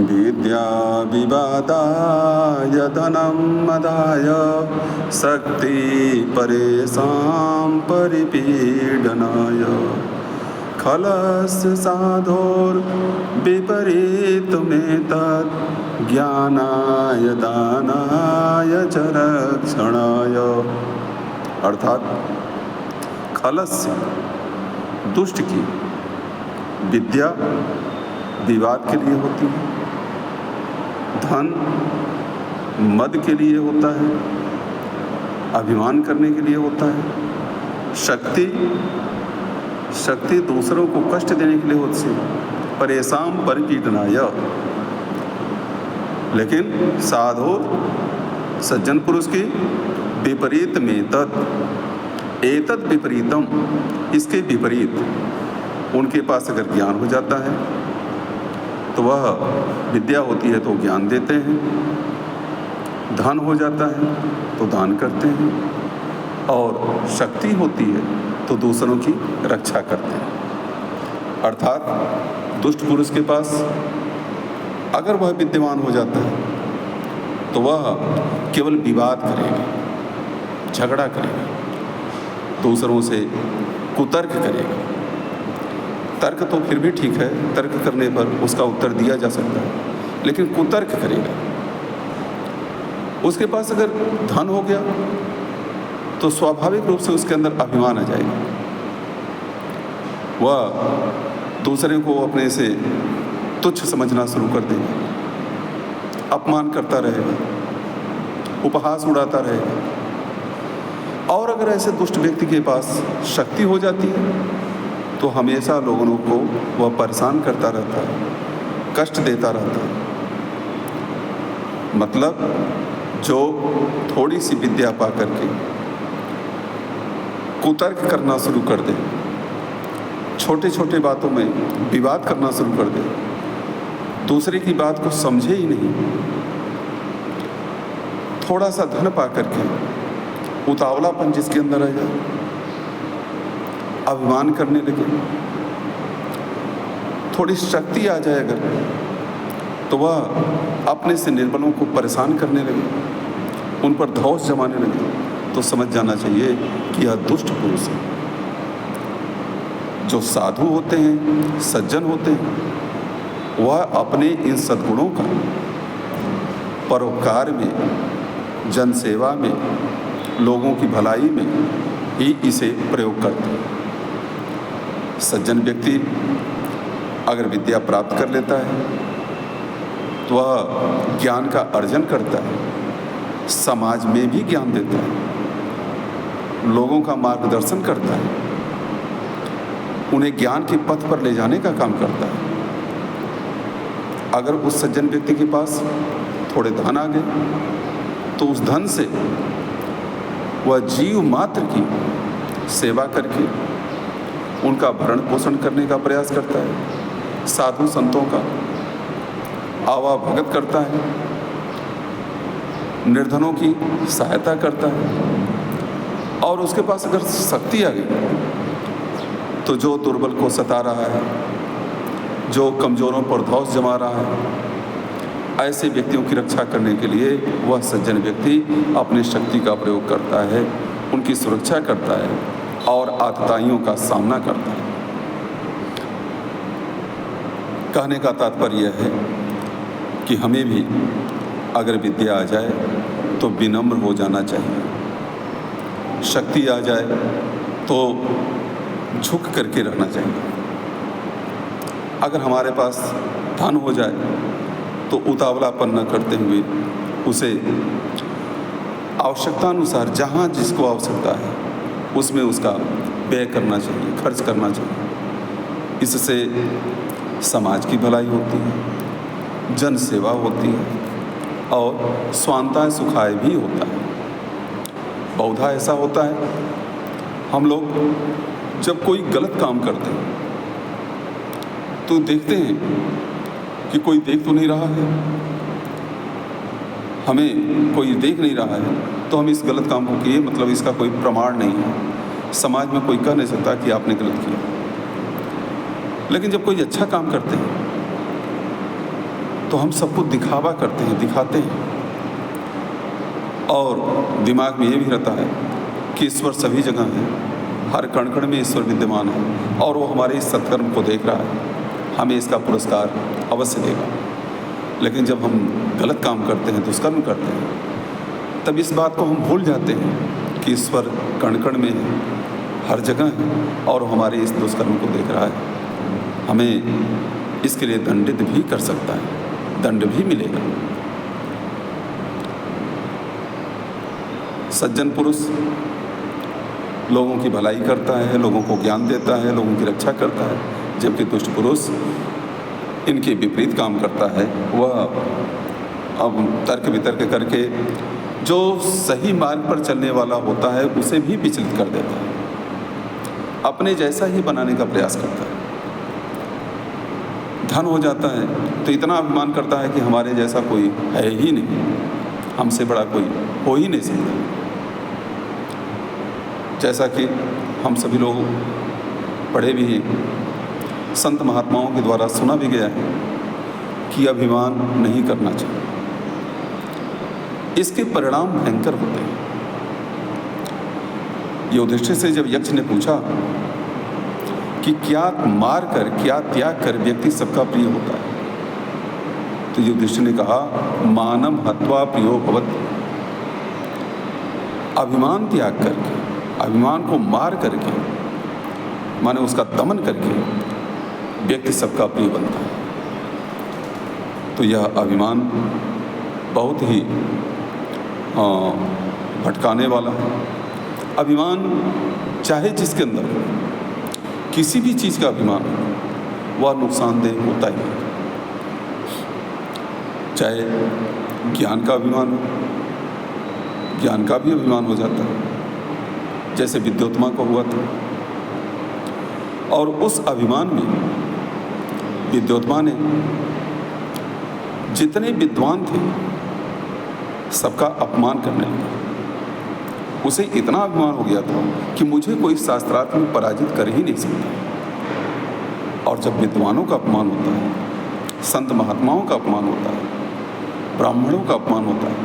विद्या विवादाय धनं मदाय शक्ति परेषां परिपीडनाय खलस्य साधोर्विपरीतमेतत् ज्ञानाय दानाय च रक्षणाय। अर्थात खलस्य दुष्ट की विद्या विवाद के लिए होती है, धन मद के लिए होता है, अभिमान करने के लिए होता है, शक्ति दूसरों को कष्ट देने के लिए होती है, परेशान परिपीडनाय। लेकिन साधो सज्जन पुरुष की विपरीत में एतद विपरीतम, इसके विपरीत उनके पास अगर ज्ञान हो जाता है तो वह विद्या होती है तो ज्ञान देते हैं, धन हो जाता है तो दान करते हैं, और शक्ति होती है तो दूसरों की रक्षा करते हैं। अर्थात दुष्ट पुरुष के पास अगर वह विद्यमान हो जाता है तो वह केवल विवाद करेगा, झगड़ा करेगा, दूसरों से कुतर्क करेगा। तर्क तो फिर भी ठीक है, तर्क करने पर उसका उत्तर दिया जा सकता है, लेकिन कुतर्क करेगा। उसके पास अगर धन हो गया तो स्वाभाविक रूप से उसके अंदर अभिमान आ जाएगा, वह दूसरे को अपने से तुच्छ समझना शुरू कर देगा, अपमान करता रहेगा, उपहास उड़ाता रहेगा। और अगर ऐसे दुष्ट व्यक्ति के पास शक्ति हो जाती है तो हमेशा लोगों को वह परेशान करता रहता है, कष्ट देता रहता है। मतलब जो थोड़ी सी विद्या पा करके कुतर्क करना शुरू कर दे, छोटे छोटे बातों में विवाद करना शुरू कर दे, दूसरे की बात को समझे ही नहीं, थोड़ा सा धन पा करके उतावलापन जिसके अंदर आ जाए, अभिमान करने लगे, थोड़ी शक्ति आ जाए अगर तो वह अपने से निर्बलों को परेशान करने लगे, उन पर धौंस जमाने लगे, तो समझ जाना चाहिए कि यह दुष्ट पुरुष है। जो साधु होते हैं, सज्जन होते हैं, वह अपने इन सद्गुणों का परोपकार में, जन सेवा में, लोगों की भलाई में ही इसे प्रयोग करते हैं। सज्जन व्यक्ति अगर विद्या प्राप्त कर लेता है तो वह ज्ञान का अर्जन करता है, समाज में भी ज्ञान देता है, लोगों का मार्गदर्शन करता है, उन्हें ज्ञान के पथ पर ले जाने का काम करता है। अगर उस सज्जन व्यक्ति के पास थोड़े धन आ गए तो उस धन से वह जीव मात्र की सेवा करके उनका भरण पोषण करने का प्रयास करता है, साधु संतों का आवा भगत करता है, निर्धनों की सहायता करता है। और उसके पास अगर शक्ति आ गई तो जो दुर्बल को सता रहा है, जो कमज़ोरों पर धौंस जमा रहा है, ऐसे व्यक्तियों की रक्षा करने के लिए वह सज्जन व्यक्ति अपनी शक्ति का प्रयोग करता है, उनकी सुरक्षा करता है और आतताइयों का सामना करता है। कहने का तात्पर्य यह है कि हमें भी अगर विद्या आ जाए तो विनम्र हो जाना चाहिए, शक्ति आ जाए तो झुक करके रहना चाहिए। अगर हमारे पास धन हो जाए तो उतावलापन न करते हुए उसे आवश्यकता अनुसार जहाँ जिसको आवश्यकता है उसमें उसका व्यय करना चाहिए, खर्च करना चाहिए। इससे समाज की भलाई होती है, जन सेवा होती है और स्वांताय सुखाय भी होता है। बहुधा ऐसा होता है, हम लोग जब कोई गलत काम करते हैं तो देखते हैं कि कोई देख तो नहीं रहा है, हमें कोई देख नहीं रहा है तो हम इस गलत काम को किए, मतलब इसका कोई प्रमाण नहीं है, समाज में कोई कह नहीं सकता कि आपने गलत किया। लेकिन जब कोई अच्छा काम करते हैं तो हम सबको दिखावा करते हैं, दिखाते हैं, और दिमाग में ये भी रहता है कि ईश्वर सभी जगह है, हर कण कण में ईश्वर विद्यमान है और वो हमारे इस सत्कर्म को देख रहा है, हमें इसका पुरस्कार अवश्य देगा। लेकिन जब हम गलत काम करते हैं, दुष्कर्म करते हैं, तब इस बात को हम भूल जाते हैं कि ईश्वर कण कण में है, हर जगह है और हमारे इस दुष्कर्म को देख रहा है। हमें इसके लिए दंडित भी कर सकता है, दंड भी मिलेगा। सज्जन पुरुष लोगों की भलाई करता है, लोगों को ज्ञान देता है, लोगों की रक्षा करता है, जबकि दुष्ट पुरुष इनके विपरीत काम करता है। वह अब तर्क वितर्क करके जो सही मार्ग पर चलने वाला होता है उसे भी विचलित कर देता है, अपने जैसा ही बनाने का प्रयास करता है। धन हो जाता है तो इतना अभिमान करता है कि हमारे जैसा कोई है ही नहीं, हमसे बड़ा कोई हो ही नहीं सकता। जैसा कि हम सभी लोग पढ़े भी हैं, संत महात्माओं के द्वारा सुना भी गया है कि अभिमान नहीं करना चाहिए। इसके परिणाम भयंकर होते हैं। युधिष्ठिर से जब यक्ष ने पूछा कि क्या मार कर, क्या त्याग कर व्यक्ति सबका प्रिय होता है, तो युधिष्ठिर ने कहा, मानम हत्वा प्रियो भवति। अभिमान त्याग करके, अभिमान को मार करके, माने उसका दमन करके व्यक्ति सबका प्रिय बनता है। तो यह अभिमान बहुत ही भटकाने वाला है। अभिमान चाहे जिसके अंदर हो, किसी भी चीज़ का अभिमान वह नुकसानदेह होता ही है। चाहे ज्ञान का अभिमान हो, ज्ञान का भी अभिमान हो जाता है, जैसे विद्योत्मा को हुआ था। और उस अभिमान में विद्योत्मा ने जितने विद्वान थे सबका अपमान करने लगा। उसे इतना अभिमान हो गया था कि मुझे कोई शास्त्रार्थ में पराजित कर ही नहीं सकता। और जब विद्वानों का अपमान होता है, संत महात्माओं का अपमान होता है, ब्राह्मणों का अपमान होता है,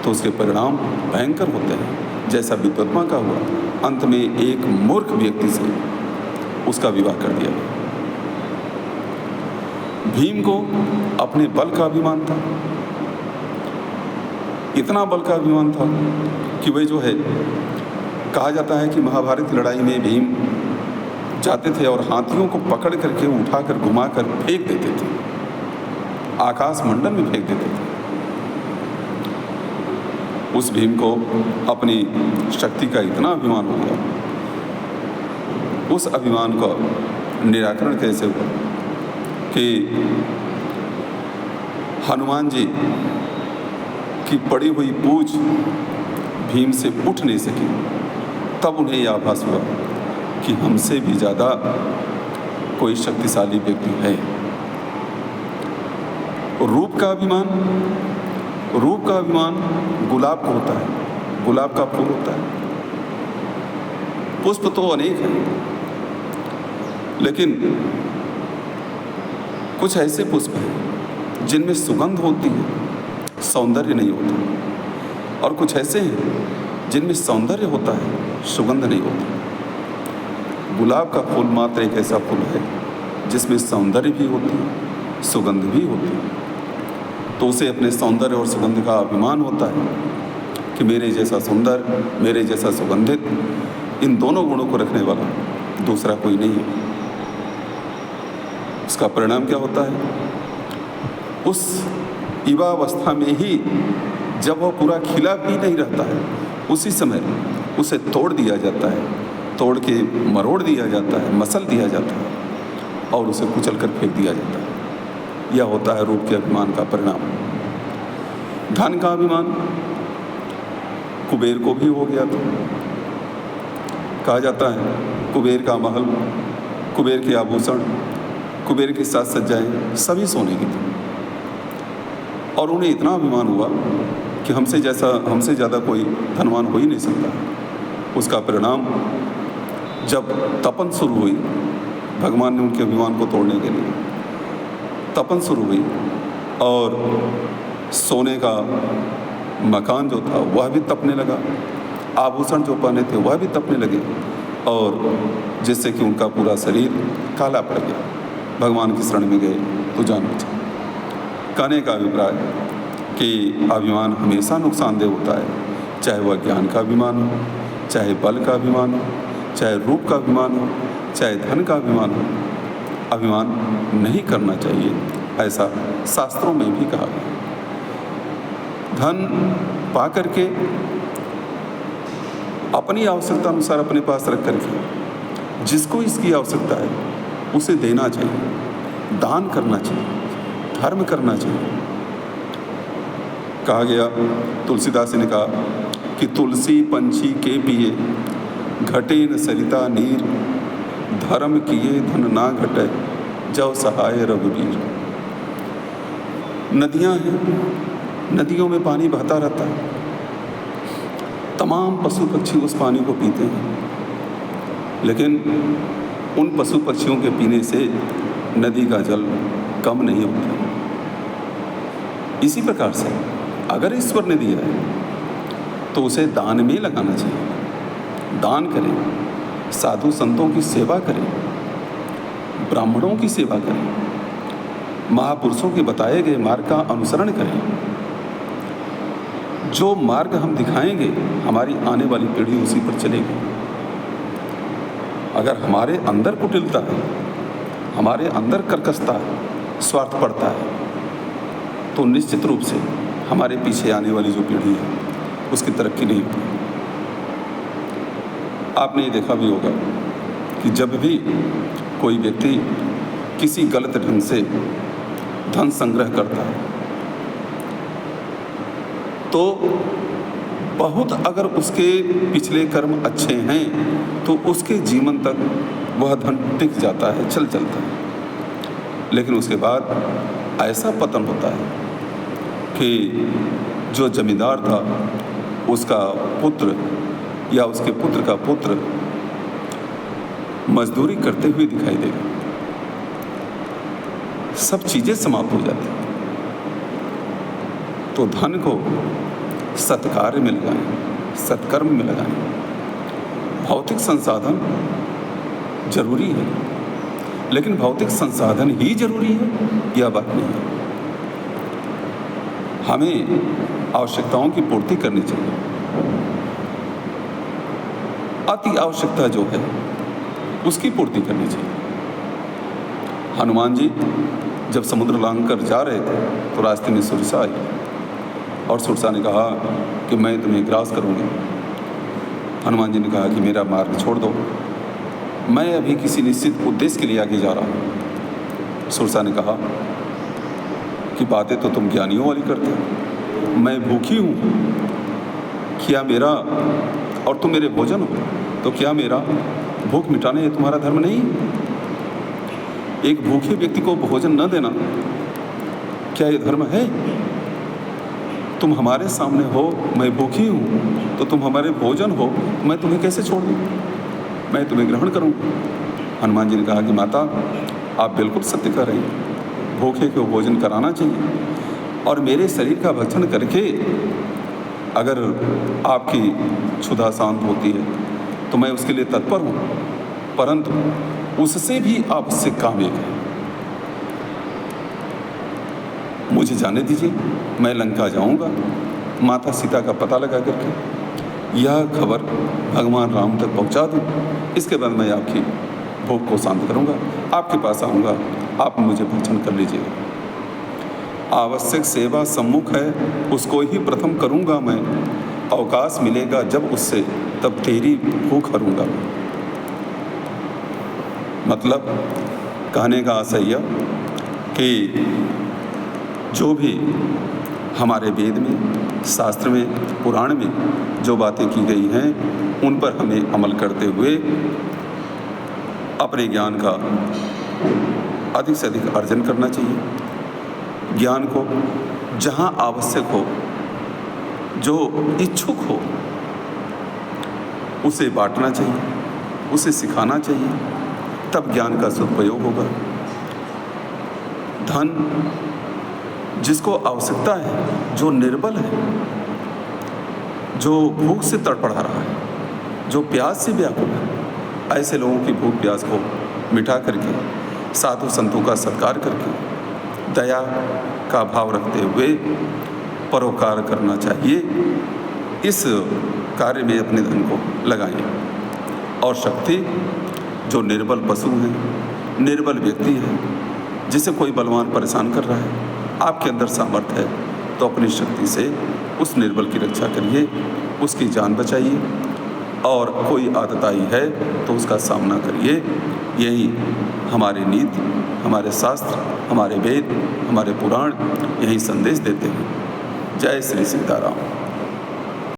तो उसके परिणाम भयंकर होते हैं। जैसा विद्योत्मा का हुआ, अंत में एक मूर्ख व्यक्ति से उसका विवाह कर दिया गया। भीम को अपने बल का अभिमान था, इतना बल का अभिमान था कि वह जो है, कहा जाता है कि महाभारत की लड़ाई में भीम जाते थे और हाथियों को पकड़ करके उठाकर घुमाकर फेंक देते थे, आकाश मंडल में फेंक देते थे। उस भीम को अपनी शक्ति का इतना अभिमान हो गया। उस अभिमान का निराकरण कैसे हुआ कि हनुमान जी की पड़ी हुई पूंछ भीम से उठ नहीं सकी। तब उन्हें यह आभास हुआ कि हमसे भी ज़्यादा कोई शक्तिशाली व्यक्ति है। रूप का अभिमान, रूप का अभिमान गुलाब को होता है, गुलाब का फूल होता है। पुष्प तो अनेक हैं, लेकिन कुछ ऐसे पुष्प हैं जिनमें सुगंध होती है, सौंदर्य नहीं होता, और कुछ ऐसे हैं जिनमें सौंदर्य होता है, सुगंध नहीं होती। गुलाब का फूल मात्र एक ऐसा फूल है जिसमें सौंदर्य भी होती है, सुगंध भी होती है। तो उसे अपने सौंदर्य और सुगंध का अभिमान होता है कि मेरे जैसा सुंदर, मेरे जैसा सुगंधित, इन दोनों गुणों को रखने वाला दूसरा कोई नहीं है। उसका परिणाम क्या होता है? उस युवावस्था में ही जब वह पूरा खिला भी नहीं रहता है, उसी समय उसे तोड़ दिया जाता है, तोड़ के मरोड़ दिया जाता है, मसल दिया जाता है और उसे कुचल कर फेंक दिया जाता है। यह होता है रूप के अभिमान का परिणाम। धन का अभिमान कुबेर को भी हो गया था। कहा जाता है कुबेर का महल, कुबेर के आभूषण, कुबेर की साज सज्जाएं सभी सोने की थी। और उन्हें इतना अभिमान हुआ कि हमसे ज़्यादा कोई धनवान हो ही नहीं सकता। उसका परिणाम जब तपन शुरू हुई, भगवान ने उनके अभिमान को तोड़ने के लिए तपन शुरू हुई, और सोने का मकान जो था वह भी तपने लगा, आभूषण जो पहने थे वह भी तपने लगे, और जिससे कि उनका पूरा शरीर काला पड़ गया। भगवान की शरण में गए तो जान बचा। कहने का अभिप्राय कि अभिमान हमेशा नुकसानदेह होता है, चाहे वह ज्ञान का अभिमान हो, चाहे बल का अभिमान हो, चाहे रूप का अभिमान हो, चाहे धन का अभिमान हो। अभिमान नहीं करना चाहिए, ऐसा शास्त्रों में भी कहा गया। धन पा करके अपनी आवश्यकता अनुसार अपने पास रख करके जिसको इसकी आवश्यकता है उसे देना चाहिए, दान करना चाहिए, धर्म करना चाहिए। कहा गया, तुलसीदास जी ने कहा कि तुलसी पंछी के पिए, घटे न सरिता नीर, धर्म किए धन ना घटे, जव सहाय रघुवीर। नदियां हैं, नदियों में पानी बहता रहता है, तमाम पशु पक्षी उस पानी को पीते हैं, लेकिन उन पशु पक्षियों के पीने से नदी का जल कम नहीं होता। इसी प्रकार से अगर ईश्वर ने दिया है तो उसे दान में लगाना चाहिए। दान करें, साधु संतों की सेवा करें, ब्राह्मणों की सेवा करें, महापुरुषों के बताए गए मार्ग का अनुसरण करें। जो मार्ग हम दिखाएंगे हमारी आने वाली पीढ़ी उसी पर चलेगी। अगर हमारे अंदर कुटिलता है, हमारे अंदर कर्कशता है, स्वार्थ पड़ता है, तो निश्चित रूप से हमारे पीछे आने वाली जो पीढ़ी है उसकी तरक्की नहीं होगी। आपने ये देखा भी होगा कि जब भी कोई व्यक्ति किसी गलत ढंग से धन संग्रह करता है तो बहुत अगर उसके पिछले कर्म अच्छे हैं तो उसके जीवन तक वह धन टिक जाता है, चल चलता है। लेकिन उसके बाद ऐसा पतन होता है कि जो जमींदार था उसका पुत्र या उसके पुत्र का पुत्र मजदूरी करते हुए दिखाई देगा, सब चीज़ें समाप्त हो जाती हैं। तो धन को सत्कार्य में लगाएं, सत्कर्म में लगाएं। भौतिक संसाधन जरूरी है, लेकिन भौतिक संसाधन ही जरूरी है यह बात नहीं है। हमें आवश्यकताओं की पूर्ति करनी चाहिए। अति आवश्यकता जो है उसकी पूर्ति करनी चाहिए। हनुमान जी जब समुद्र लांघ कर जा रहे थे तो रास्ते में सुरसा आई और सुरसा ने कहा कि मैं तुम्हें ग्रास करूँगी। हनुमान जी ने कहा कि मेरा मार्ग छोड़ दो, मैं अभी किसी निश्चित उद्देश्य के लिए आगे जा रहा हूँ। सुरसा ने कहा कि बातें तो तुम ज्ञानियों वाली करते हो, मैं भूखी हूँ, क्या मेरा और तुम मेरे भोजन हो, तो क्या मेरा भूख मिटाने ये तुम्हारा धर्म नहीं? एक भूखे व्यक्ति को भोजन न देना क्या ये धर्म है? तुम हमारे सामने हो, मैं भूखी हूँ, तो तुम हमारे भोजन हो, मैं तुम्हें कैसे छोड़ दूँ? मैं तुम्हें ग्रहण करूँ। हनुमान जी ने कहा कि माता आप बिल्कुल सत्य कह रही हैं, भूखे को भोजन कराना चाहिए और मेरे शरीर का भक्षण करके अगर आपकी क्षुधा शांत होती है तो मैं उसके लिए तत्पर हूँ, परंतु उससे भी आवश्यक काम एक है, मुझे जाने दीजिए, मैं लंका जाऊँगा, माता सीता का पता लगा करके यह खबर भगवान राम तक पहुँचा दूँ, इसके बाद मैं आपकी भूख को शांत करूँगा, आपके पास आऊँगा, आप मुझे भक्षण कर लीजिएगा। आवश्यक सेवा सम्मुख है, उसको ही प्रथम करूँगा मैं, अवकाश मिलेगा जब उससे तब तेरी भूख हरूँगा। मतलब कहने का आशय यह कि जो भी हमारे वेद में, शास्त्र में, पुराण में जो बातें की गई हैं उन पर हमें अमल करते हुए अपने ज्ञान का अधिक से अधिक अर्जन करना चाहिए। ज्ञान को जहाँ आवश्यक हो, जो इच्छुक हो, उसे बांटना चाहिए, उसे सिखाना चाहिए, तब ज्ञान का सदुपयोग होगा। धन जिसको आवश्यकता है, जो निर्बल है, जो भूख से तड़पड़ा रहा है, जो प्यास से व्याकुल है, ऐसे लोगों की भूख प्यास को मिटा करके, साधु संतों का सत्कार करके, दया का भाव रखते हुए परोपकार करना चाहिए। इस कार्य में अपने धन को लगाएं। और शक्ति, जो निर्बल पशु हैं, निर्बल व्यक्ति है, जिसे कोई बलवान परेशान कर रहा है, आपके अंदर सामर्थ्य है तो अपनी शक्ति से उस निर्बल की रक्षा करिए, उसकी जान बचाइए। और कोई आतताई है तो उसका सामना करिए। यही हमारी नीति, हमारे शास्त्र, हमारे वेद, हमारे पुराण यही संदेश देते हैं। जय श्री सीताराम।